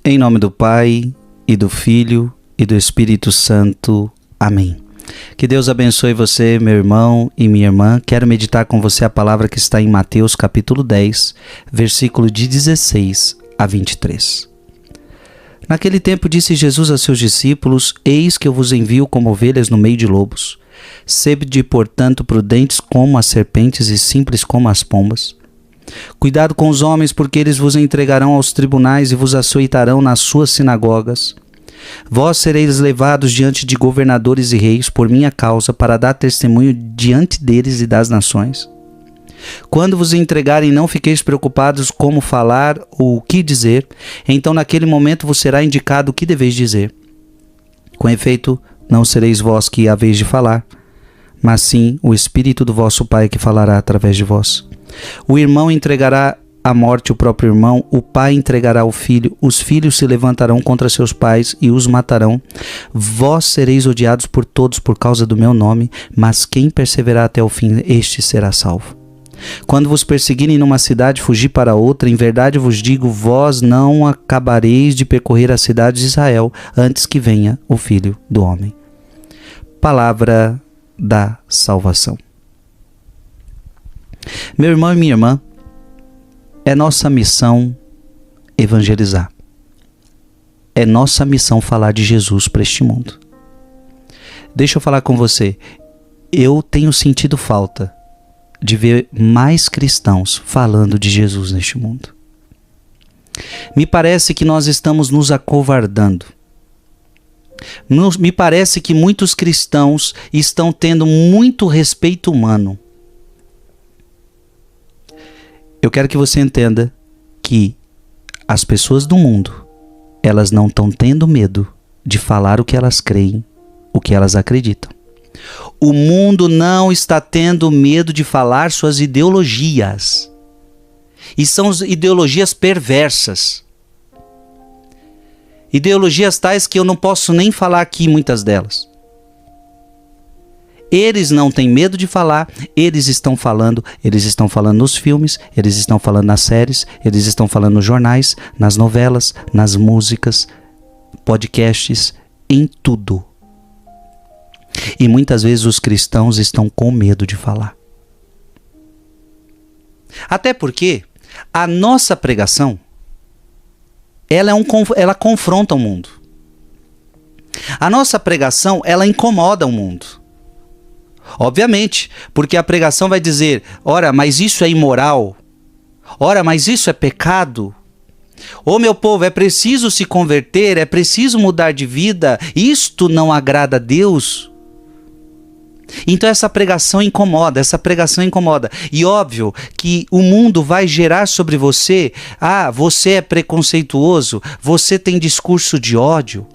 Em nome do Pai, e do Filho, e do Espírito Santo. Amém. Que Deus abençoe você, meu irmão e minha irmã. Quero meditar com você a palavra que está em Mateus capítulo 10, versículo de 16 a 23. Naquele tempo disse Jesus a seus discípulos: Eis que eu vos envio como ovelhas no meio de lobos. Sede, portanto, prudentes como as serpentes e simples como as pombas. Cuidado com os homens, porque eles vos entregarão aos tribunais e vos açoitarão nas suas sinagogas. Vós sereis levados diante de governadores e reis por minha causa, para dar testemunho diante deles e das nações. Quando vos entregarem, não fiqueis preocupados como falar ou o que dizer, então naquele momento vos será indicado o que deveis dizer. Com efeito, não sereis vós que haveis de falar, mas sim o Espírito do vosso Pai que falará através de vós. O irmão entregará à morte o próprio irmão, o pai entregará o filho, os filhos se levantarão contra seus pais e os matarão. Vós sereis odiados por todos por causa do meu nome, mas quem perseverar até o fim, este será salvo. Quando vos perseguirem numa cidade, fugi para outra. Em verdade vos digo, vós não acabareis de percorrer as cidades de Israel antes que venha o Filho do Homem. Palavra da salvação. Meu irmão e minha irmã, é nossa missão evangelizar. É nossa missão falar de Jesus para este mundo. Deixa eu falar com você. Eu tenho sentido falta de ver mais cristãos falando de Jesus neste mundo. Me parece que nós estamos nos acovardando. Me parece que muitos cristãos estão tendo muito respeito humano. Eu quero que você entenda que as pessoas do mundo, elas não estão tendo medo de falar o que elas creem, o que elas acreditam. O mundo não está tendo medo de falar suas ideologias. E são ideologias perversas. Ideologias tais que eu não posso nem falar aqui muitas delas. Eles não têm medo de falar, eles estão falando nos filmes, eles estão falando nas séries, eles estão falando nos jornais, nas novelas, nas músicas, podcasts, em tudo. E muitas vezes os cristãos estão com medo de falar. Até porque a nossa pregação, ela confronta o mundo. A nossa pregação, ela incomoda o mundo. Obviamente, porque a pregação vai dizer: ora, mas isso é imoral. Ora, mas isso é pecado. Ô meu povo, é preciso se converter, é preciso mudar de vida. Isto não agrada a Deus. Então essa pregação incomoda. E óbvio que o mundo vai gerar sobre você: você é preconceituoso, você tem discurso de ódio.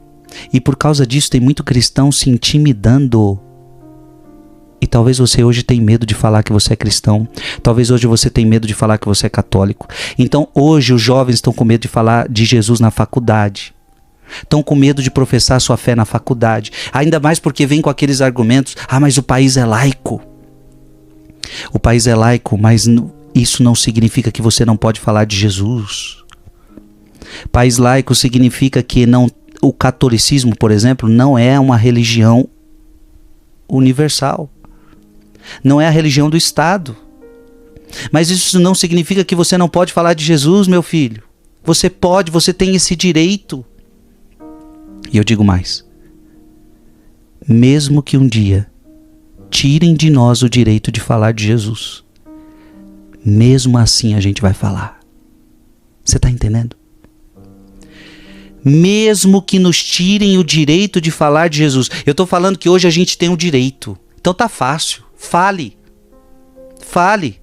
E por causa disso tem muito cristão se intimidando. E talvez você hoje tenha medo de falar que você é cristão. Talvez hoje você tenha medo de falar que você é católico. Então hoje os jovens estão com medo de falar de Jesus na faculdade. Estão com medo de professar sua fé na faculdade. Ainda mais porque vem com aqueles argumentos: mas o país é laico. O país é laico, mas isso não significa que você não pode falar de Jesus. País laico significa que o catolicismo, por exemplo, não é uma religião universal. Não é a religião do Estado. Mas isso não significa que você não pode falar de Jesus, meu filho. Você pode, você tem esse direito. E eu digo mais: mesmo que um dia tirem de nós o direito de falar de Jesus, mesmo assim a gente vai falar. Você está entendendo? Mesmo que nos tirem o direito de falar de Jesus. Eu estou falando que hoje a gente tem o direito. Então tá fácil. Fale.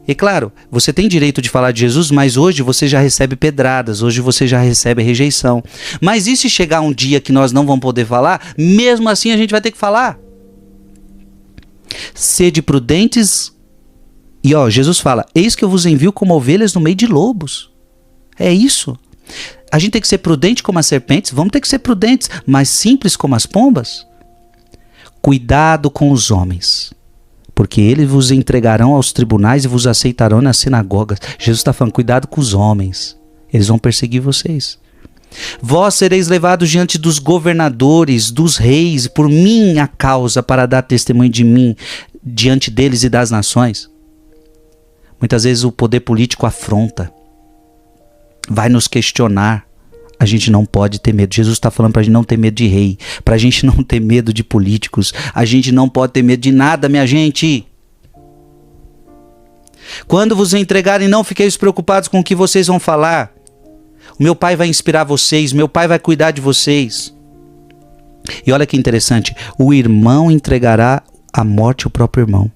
E claro, você tem direito de falar de Jesus, mas hoje você já recebe pedradas, hoje você já recebe rejeição. Mas e se chegar um dia que nós não vamos poder falar? Mesmo assim a gente vai ter que falar. Sede prudentes. E Jesus fala: eis que eu vos envio como ovelhas no meio de lobos. É isso. A gente tem que ser prudente como as serpentes, vamos ter que ser prudentes, mas simples como as pombas. Cuidado com os homens, porque eles vos entregarão aos tribunais e vos aceitarão nas sinagogas. Jesus está falando: cuidado com os homens. Eles vão perseguir vocês. Vós sereis levados diante dos governadores, dos reis, por minha causa, para dar testemunho de mim diante deles e das nações. Muitas vezes o poder político afronta, vai nos questionar. A gente não pode ter medo. Jesus está falando para a gente não ter medo de rei, para a gente não ter medo de políticos. A gente não pode ter medo de nada, minha gente. Quando vos entregarem, não fiqueis preocupados com o que vocês vão falar. O meu Pai vai inspirar vocês, meu Pai vai cuidar de vocês. E olha que interessante, o irmão entregará à morte o próprio irmão.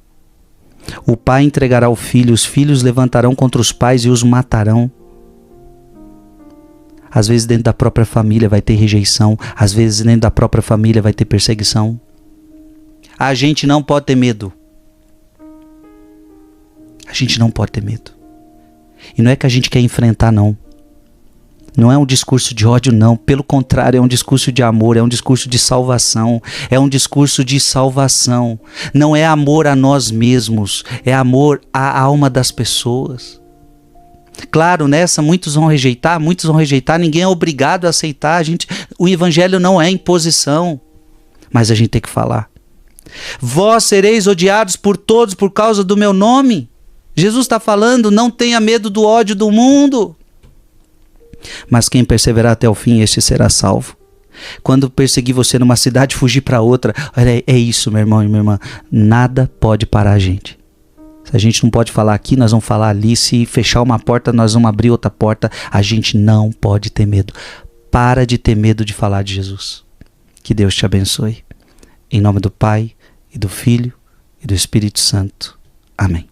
O pai entregará o filho, os filhos levantarão contra os pais e os matarão. Às vezes dentro da própria família vai ter rejeição, às vezes dentro da própria família vai ter perseguição. A gente não pode ter medo. A gente não pode ter medo. E não é que a gente quer enfrentar, não. Não é um discurso de ódio, não. Pelo contrário, é um discurso de amor, é um discurso de salvação. É um discurso de salvação. Não é amor a nós mesmos, é amor à alma das pessoas. Claro, nessa muitos vão rejeitar, ninguém é obrigado a aceitar. O evangelho não é imposição, mas a gente tem que falar. Vós sereis odiados por todos por causa do meu nome. Jesus está falando, não tenha medo do ódio do mundo. Mas quem perseverar até o fim, este será salvo. Quando perseguir você numa cidade, fugir para outra, é isso, meu irmão e minha irmã. Nada pode parar a gente. Se a gente não pode falar aqui, nós vamos falar ali. Se fechar uma porta, nós vamos abrir outra porta. A gente não pode ter medo. Para de ter medo de falar de Jesus. Que Deus te abençoe. Em nome do Pai, e do Filho, e do Espírito Santo. Amém.